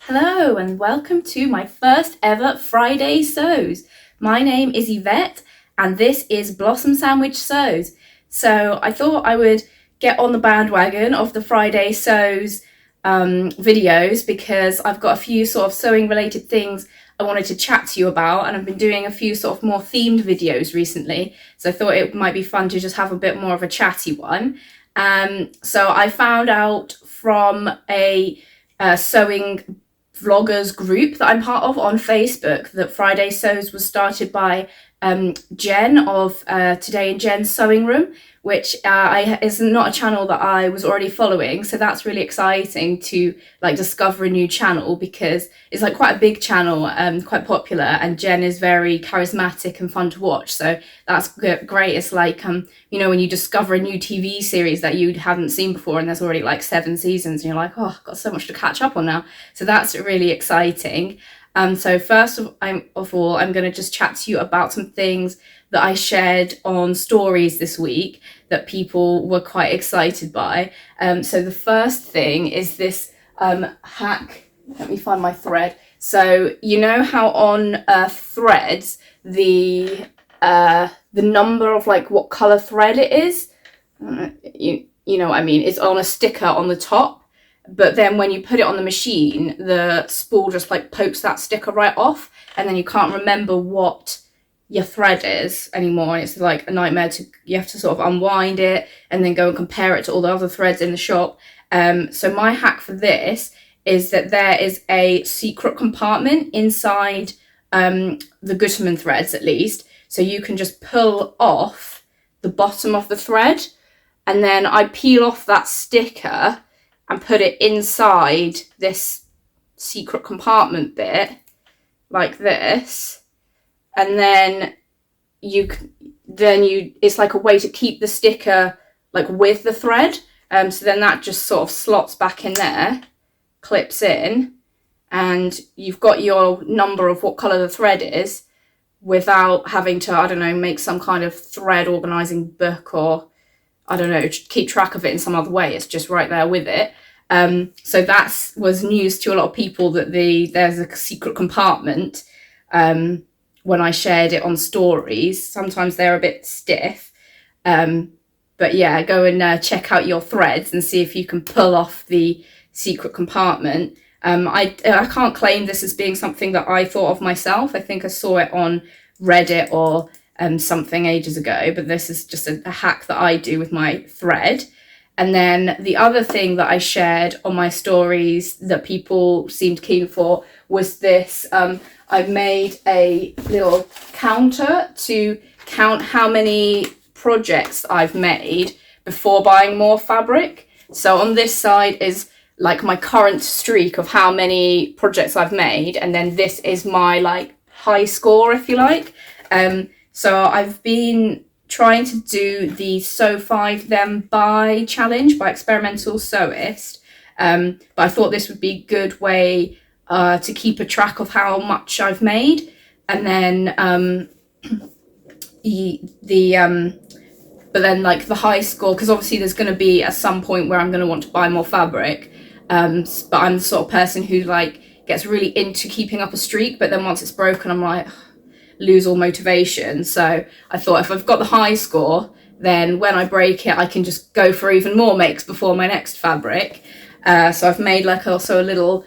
Hello and welcome to my first ever Friday Sews. My name is Yvette and this is Blossomsandwich Sews. So I thought I would get on the bandwagon of the Friday Sews videos because I've got a few sort of sewing related things I wanted to chat to you about, and I've been doing a few sort of more themed videos recently, so I thought it might be fun to just have a bit more of a chatty one. So I found out from a sewing vloggers group that I'm part of on Facebook that Friday Sews was started by Jen of Today in Jen's Sewing Room, which is not a channel that I was already following, so that's really exciting to like discover a new channel because it's like quite a big channel, quite popular, and Jen is very charismatic and fun to watch, so that's great. It's like you know, when you discover a new TV series that you hadn't seen before and there's already like 7 seasons and you're like, oh, I've got so much to catch up on now, so that's really exciting. So first of all, I'm going to just chat to you about some things that I shared on stories this week that people were quite excited by. So the first thing is this hack. Let me find my thread. So you know how on threads the number of like what color thread it is, you know what I mean, it's on a sticker on the top. But then when you put it on the machine, the spool just like pokes that sticker right off, and then you can't remember what your thread is anymore. And it's like a nightmare you have to sort of unwind it and then go and compare it to all the other threads in the shop. So my hack for this is that there is a secret compartment inside the Gutermann threads, at least. So you can just pull off the bottom of the thread, and then I peel off that sticker and put it inside this secret compartment bit like this, and then it's like a way to keep the sticker like with the thread, so then that just sort of slots back in there, clips in, and you've got your number of what color the thread is without having to, I don't know, make some kind of thread organizing book or I don't know, keep track of it in some other way. It's just right there with it. So that was news to a lot of people that there's a secret compartment. When I shared it on stories, sometimes they're a bit stiff. But yeah, go and check out your threads and see if you can pull off the secret compartment. I can't claim this as being something that I thought of myself. I think I saw it on Reddit or something ages ago, but this is just a hack that I do with my thread. And then the other thing that I shared on my stories that people seemed keen for was this. I've made a little counter to count how many projects I've made before buying more fabric. So on this side is like my current streak of how many projects I've made, and then this is my like high score, if you like. So I've been trying to do the Sew 5 Then Buy challenge by Experimental Sewist, but I thought this would be a good way to keep a track of how much I've made, and then but then like the high score, because obviously there's going to be at some point where I'm going to want to buy more fabric, but I'm the sort of person who like gets really into keeping up a streak, but then once it's broken I'm like lose all motivation. So I thought if I've got the high score, then when I break it I can just go for even more makes before my next fabric. So I've made like also a little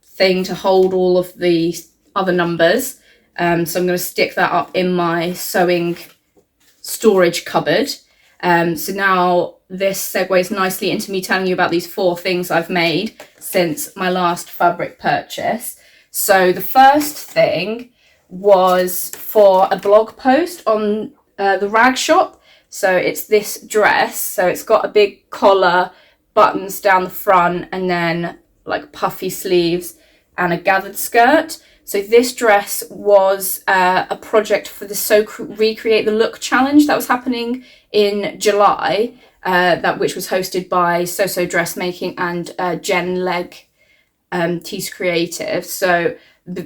thing to hold all of the other numbers, so I'm going to stick that up in my sewing storage cupboard. So now this segues nicely into me telling you about these 4 things I've made since my last fabric purchase. So the first thing was for a blog post on the rag shop. So it's this dress, so it's got a big collar, buttons down the front, and then like puffy sleeves and a gathered skirt. So this dress was a project for the Recreate the Look challenge that was happening in July, which was hosted by So Dressmaking and Jen Legg, Tease Creative. So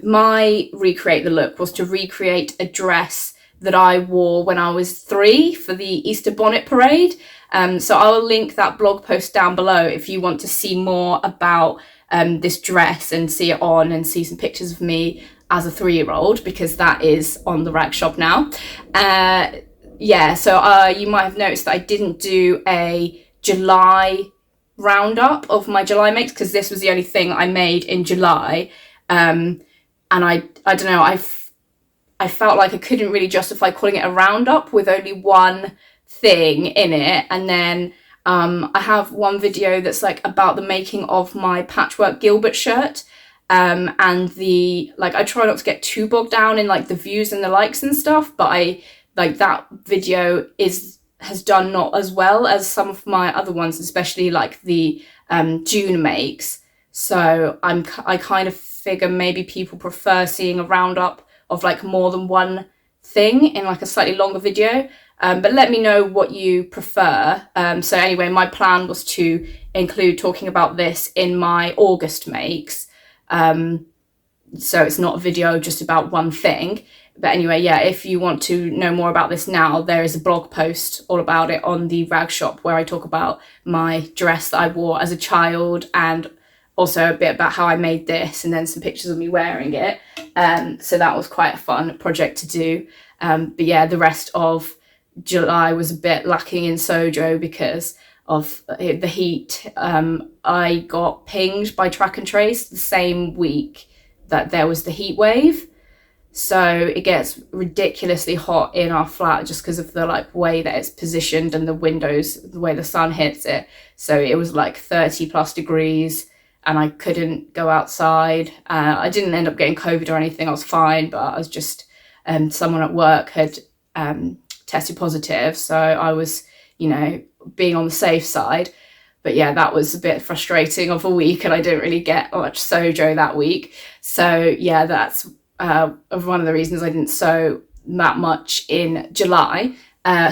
my Recreate the Look was to recreate a dress that I wore when I was 3 for the Easter Bonnet Parade. So I'll link that blog post down below if you want to see more about this dress and see it on and see some pictures of me as a 3-year-old, because that is on the rag shop now. So you might have noticed that I didn't do a July roundup of my July makes, because this was the only thing I made in July. And I don't know, I felt like I couldn't really justify calling it a roundup with only one thing in it. And then I have one video that's like about the making of my patchwork Gilbert shirt. And I try not to get too bogged down in like the views and the likes and stuff, but I like that video has done not as well as some of my other ones, especially like the June makes. So I kind of figure maybe people prefer seeing a roundup of like more than one thing in like a slightly longer video. But let me know what you prefer. So anyway, my plan was to include talking about this in my August makes. So it's not a video just about one thing. But anyway, yeah, if you want to know more about this now, there is a blog post all about it on the rag shop, where I talk about my dress that I wore as a child, and also a bit about how I made this, and then some pictures of me wearing it. So that was quite a fun project to do. But yeah, the rest of July was a bit lacking in Sojo because of the heat. I got pinged by Track and Trace the same week that there was the heat wave. So it gets ridiculously hot in our flat just because of the like way that it's positioned and the windows, the way the sun hits it. So it was like 30 plus degrees and I couldn't go outside. I didn't end up getting COVID or anything. I was fine, but I was just, someone at work had tested positive. So I was, being on the safe side. But yeah, that was a bit frustrating of a week, and I didn't really get much Sojo that week. So yeah, that's one of the reasons I didn't sew that much in July.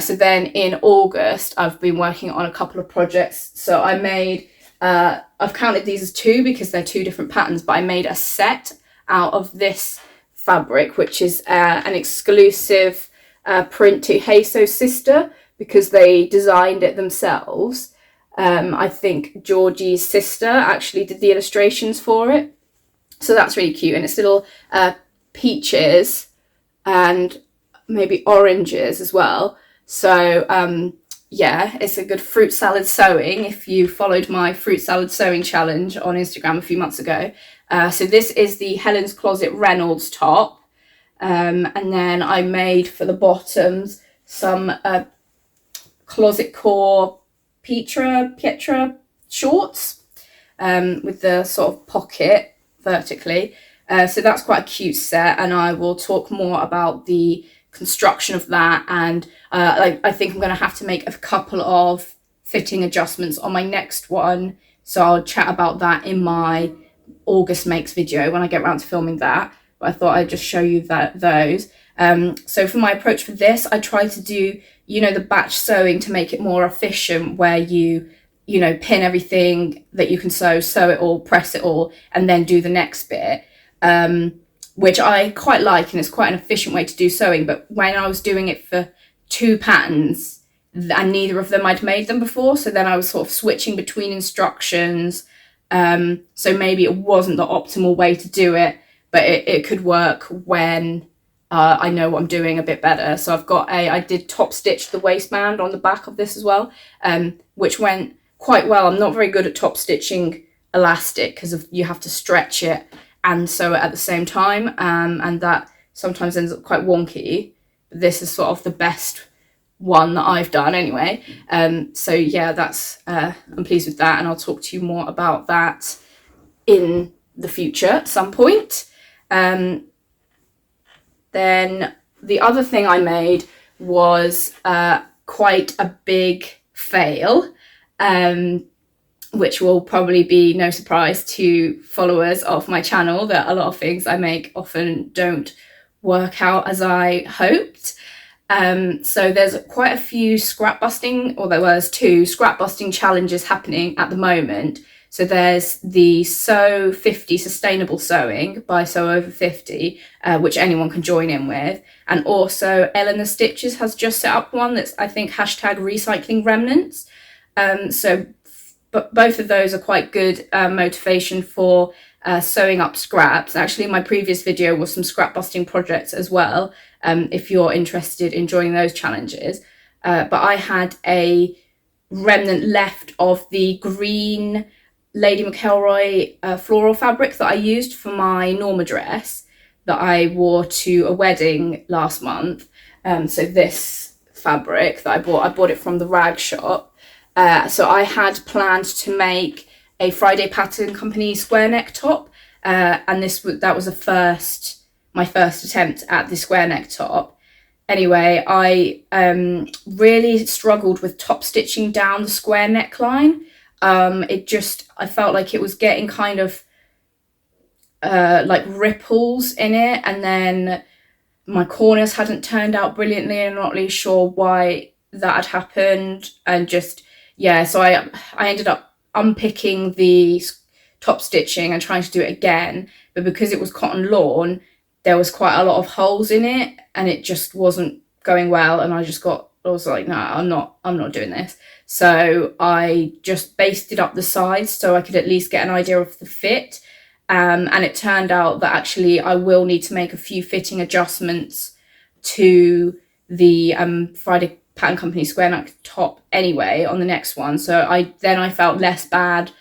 So then in August, I've been working on a couple of projects. So I made, I've counted these as 2 because they're 2 different patterns, but I made a set out of this fabric, which is an exclusive print to Hey So Sister, because they designed it themselves. I think Georgie's sister actually did the illustrations for it. So that's really cute. And it's little peaches and maybe oranges as well. So yeah, it's a good fruit salad sewing if you followed my fruit salad sewing challenge on Instagram a few months ago. So this is the Helen's Closet Reynolds top. And then I made for the bottoms some Closet Core Pietra shorts with the sort of pocket vertically. So that's quite a cute set, and I will talk more about the construction of that. And I think I'm going to have to make a couple of fitting adjustments on my next one. So I'll chat about that in my August makes video when I get around to filming that. But I thought I'd just show you those. So for my approach for this, I try to do, the batch sewing to make it more efficient, where you pin everything that you can sew it all, press it all, and then do the next bit, which I quite like, and it's quite an efficient way to do sewing. But when I was doing it for 2 patterns, and neither of them I'd made them before, so then I was sort of switching between instructions. So maybe it wasn't the optimal way to do it, but it could work when I know what I'm doing a bit better. So I did top stitch the waistband on the back of this as well, which went quite well. I'm not very good at top stitching elastic because you have to stretch it and sew it at the same time, and that sometimes ends up quite wonky. This is sort of the best one that I've done anyway. So yeah, that's I'm pleased with that, and I'll talk to you more about that in the future at some point. Then the other thing I made was quite a big fail, which will probably be no surprise to followers of my channel, that a lot of things I make often don't work out as I hoped. So there's quite a few there's 2 scrap busting challenges happening at the moment. So there's the Sew 50 Sustainable Sewing by Sew Over 50, which anyone can join in with. And also Ellen the Stitches has just set up one that's, I think, #recycling remnants. So but both of those are quite good motivation for sewing up scraps. Actually, my previous video was some scrap busting projects as well, if you're interested in joining those challenges. But I had a remnant left of the green Lady McElroy floral fabric that I used for my Norma dress that I wore to a wedding last month. So this fabric that I bought it from the rag shop. So I had planned to make a Friday Pattern Company square neck top, and that was my first attempt at the square neck top. Anyway, I really struggled with top stitching down the square neckline. I felt like it was getting kind of like ripples in it, and then my corners hadn't turned out brilliantly. I'm not really sure why that had happened, and just, yeah, so I ended up unpicking the top stitching and trying to do it again, but because it was cotton lawn, there was quite a lot of holes in it, and it just wasn't going well, and I was like, no, I'm not doing this. So I just basted up the sides so I could at least get an idea of the fit. And it turned out that actually I will need to make a few fitting adjustments to the Friday Pattern Company square neck top anyway on the next one. So I felt less bad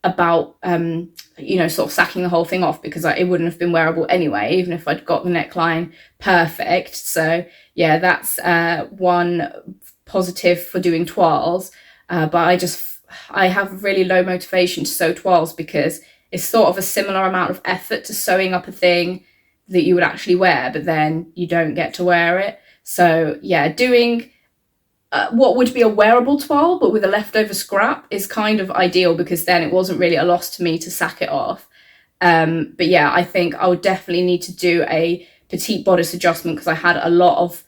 about sort of sacking the whole thing off, because it wouldn't have been wearable anyway, even if I'd got the neckline perfect. So yeah, that's one positive for doing toiles. But I have really low motivation to sew toiles, because it's sort of a similar amount of effort to sewing up a thing that you would actually wear, but then you don't get to wear it. So yeah, doing what would be a wearable toile but with a leftover scrap is kind of ideal, because then it wasn't really a loss to me to sack it off. But yeah, I think I would definitely need to do a petite bodice adjustment, because I had a lot of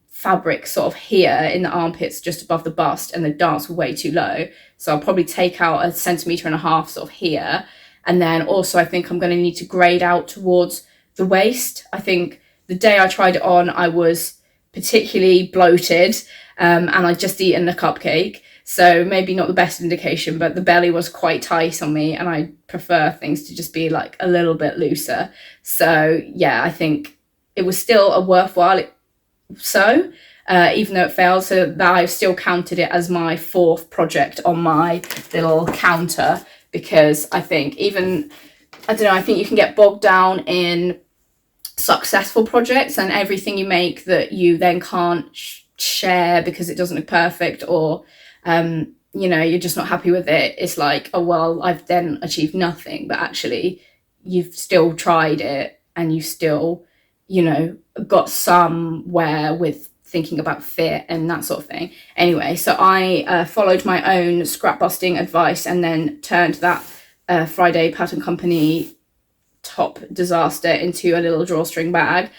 fabric sort of here in the armpits just above the bust, and the darts were way too low. So I'll probably take out 1.5 centimeters sort of here. And then also I think I'm going to need to grade out towards the waist. I think the day I tried it on, I was particularly bloated, and I'd just eaten a cupcake. So maybe not the best indication, but the belly was quite tight on me, and I prefer things to just be like a little bit looser. So yeah, I think it was still a worthwhile sew, even though it failed. So that I've still counted it as my 4th project on my little counter, because I think I think you can get bogged down in successful projects and everything you make that you then can't share because it doesn't look perfect, or you're just not happy with it. It's like, oh well, I've then achieved nothing, but actually you've still tried it, and you still got somewhere with thinking about fit and that sort of thing. Anyway, so I followed my own scrap busting advice, and then turned that Friday Pattern Company top disaster into a little drawstring bag,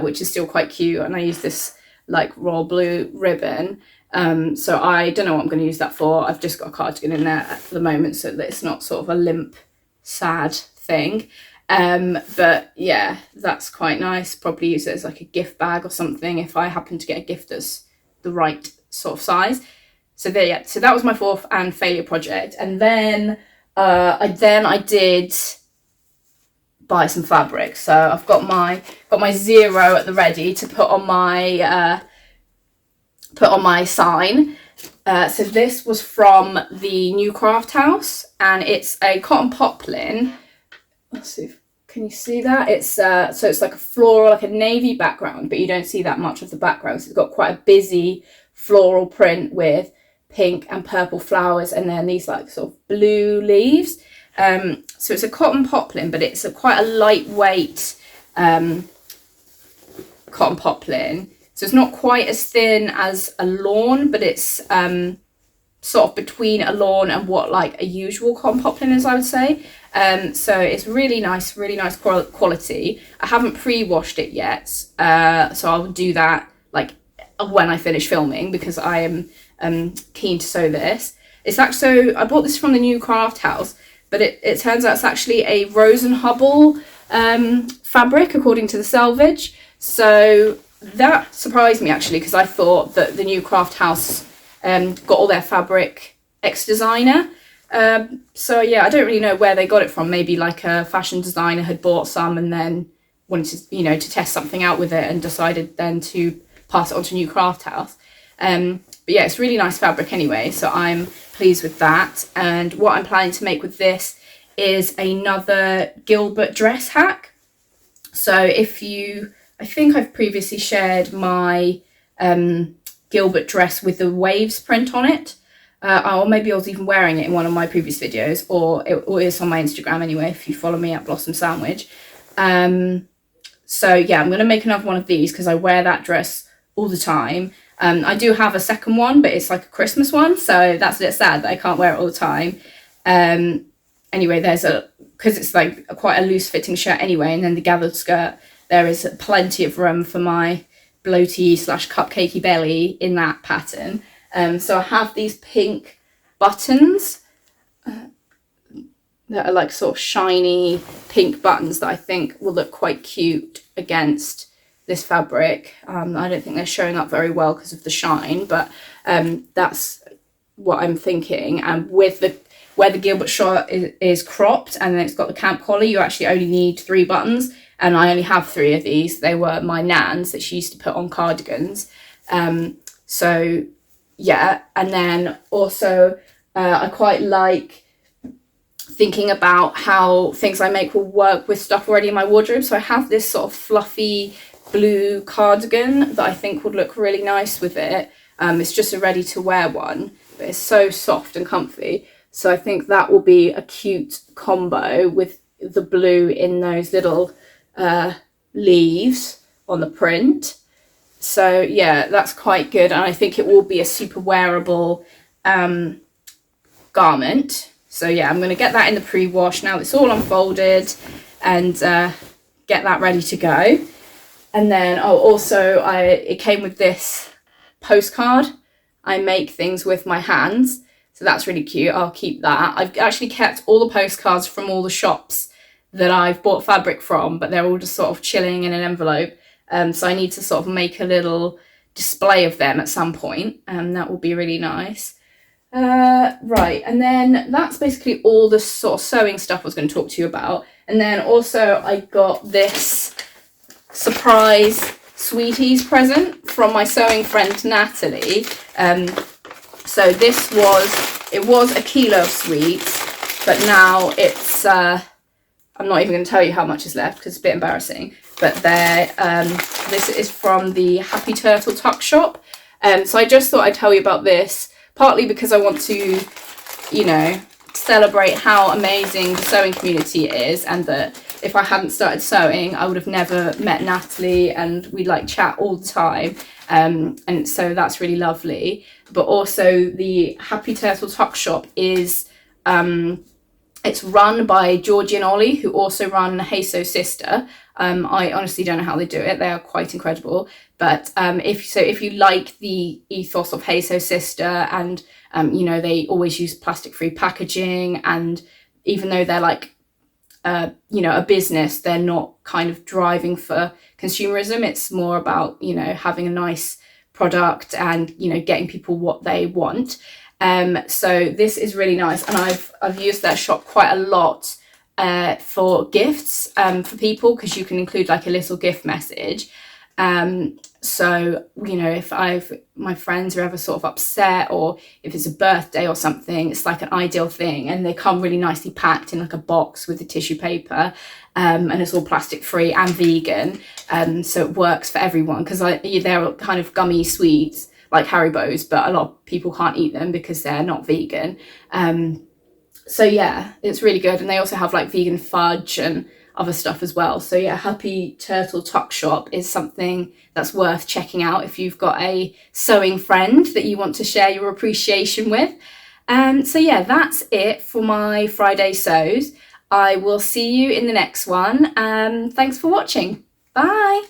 which is still quite cute, and I use this like royal blue ribbon. So I don't know what I'm going to use that for. I've just got a cardigan in there for the moment, so that it's not sort of a limp, sad thing. But yeah, that's quite nice. Probably use it as like a gift bag or something if I happen to get a gift that's the right sort of size. So there, yeah. So that was my 4th and failure project, and then I did buy some fabric. So I've got my 0 at the ready to put on my sign. So this was from the New Craft House, and it's a cotton poplin. Let's see, can you see that? It's so it's like a floral, like a navy background, but you don't see that much of the background. So it's got quite a busy floral print with pink and purple flowers, and then these like sort of blue leaves. So it's a cotton poplin, but it's quite a lightweight cotton poplin. So it's not quite as thin as a lawn, but it's sort of between a lawn and what like a usual cotton poplin is, I would say. So it's really nice quality. I haven't pre-washed it yet, so I'll do that like when I finish filming, because I am keen to sew this. It's actually, so I bought this from the New Craft House, but it turns out it's actually a Rose and Hubble fabric, according to the selvage. So that surprised me actually, because I thought that the New Craft House got all their fabric ex-designer. So yeah, I don't really know where they got it from. Maybe like a fashion designer had bought some and then wanted to, to test something out with it and decided then to pass it on to a new craft house. But yeah, it's really nice fabric anyway, so I'm pleased with that. And what I'm planning to make with this is another Gilbert dress hack. So I think I've previously shared my Gilbert dress with the waves print on it. Or maybe I was even wearing it in one of my previous videos, or it is on my Instagram anyway, if you follow me at Blossomsandwich. So yeah, I'm going to make another one of these because I wear that dress all the time. I do have a second one, but it's like a Christmas one, so that's a bit sad that I can't wear it all the time. Anyway, because it's like quite a loose fitting shirt anyway, and then the gathered skirt, there is plenty of room for my bloaty / cupcakey belly in that pattern. So I have these pink buttons that are like sort of shiny pink buttons that I think will look quite cute against this fabric. I don't think they're showing up very well because of the shine, but that's what I'm thinking. And with where the Gilbert shirt is cropped and then it's got the camp collar, you actually only need 3 buttons, and I only have 3 of these. They were my nan's that she used to put on cardigans. So yeah, and then also I quite like thinking about how things I make will work with stuff already in my wardrobe. So I have this sort of fluffy blue cardigan that I think would look really nice with it. It's just a ready to wear one, but it's so soft and comfy. So I think that will be a cute combo with the blue in those little leaves on the print. So yeah, that's quite good, and I think it will be a super wearable garment. So yeah, I'm going to get that in the pre-wash now it's all unfolded, and get that ready to go. And then it came with this postcard. I make things with my hands, so that's really cute. I'll keep that. I've actually kept all the postcards from all the shops that I've bought fabric from, but they're all just sort of chilling in an envelope. So I need to sort of make a little display of them at some point, and that will be really nice. Right, and then that's basically all the sort of sewing stuff I was going to talk to you about. And then also I got this surprise sweeties present from my sewing friend Natalie. So it was a kilo of sweets, but now it's I'm not even going to tell you how much is left because it's a bit embarrassing, but this is from the Happy Turtle Tuck Shop. So I just thought I'd tell you about this, partly because I want to, celebrate how amazing the sewing community is, and that if I hadn't started sewing, I would have never met Natalie, and we'd like chat all the time. And so that's really lovely. But also the Happy Turtle Tuck Shop is, it's run by Georgie and Ollie, who also run Hey So Sister. I honestly don't know how they do it. They are quite incredible. But if you like the ethos of Hey So Sister, and they always use plastic-free packaging, and even though they're like a business, they're not kind of driving for consumerism. It's more about having a nice product and getting people what they want. So this is really nice, and I've used their shop quite a lot for gifts for people, because you can include like a little gift message. So if my friends are ever sort of upset, or if it's a birthday or something, it's like an ideal thing, and they come really nicely packed in like a box with the tissue paper, and it's all plastic free and vegan, so it works for everyone, because they're kind of gummy sweets like Haribo's, but a lot of people can't eat them because they're not vegan. So yeah, it's really good. And they also have like vegan fudge and other stuff as well. So yeah, Happy Turtle Tuck Shop is something that's worth checking out if you've got a sewing friend that you want to share your appreciation with. So yeah, that's it for my Friday sews. I will see you in the next one. Thanks for watching. Bye.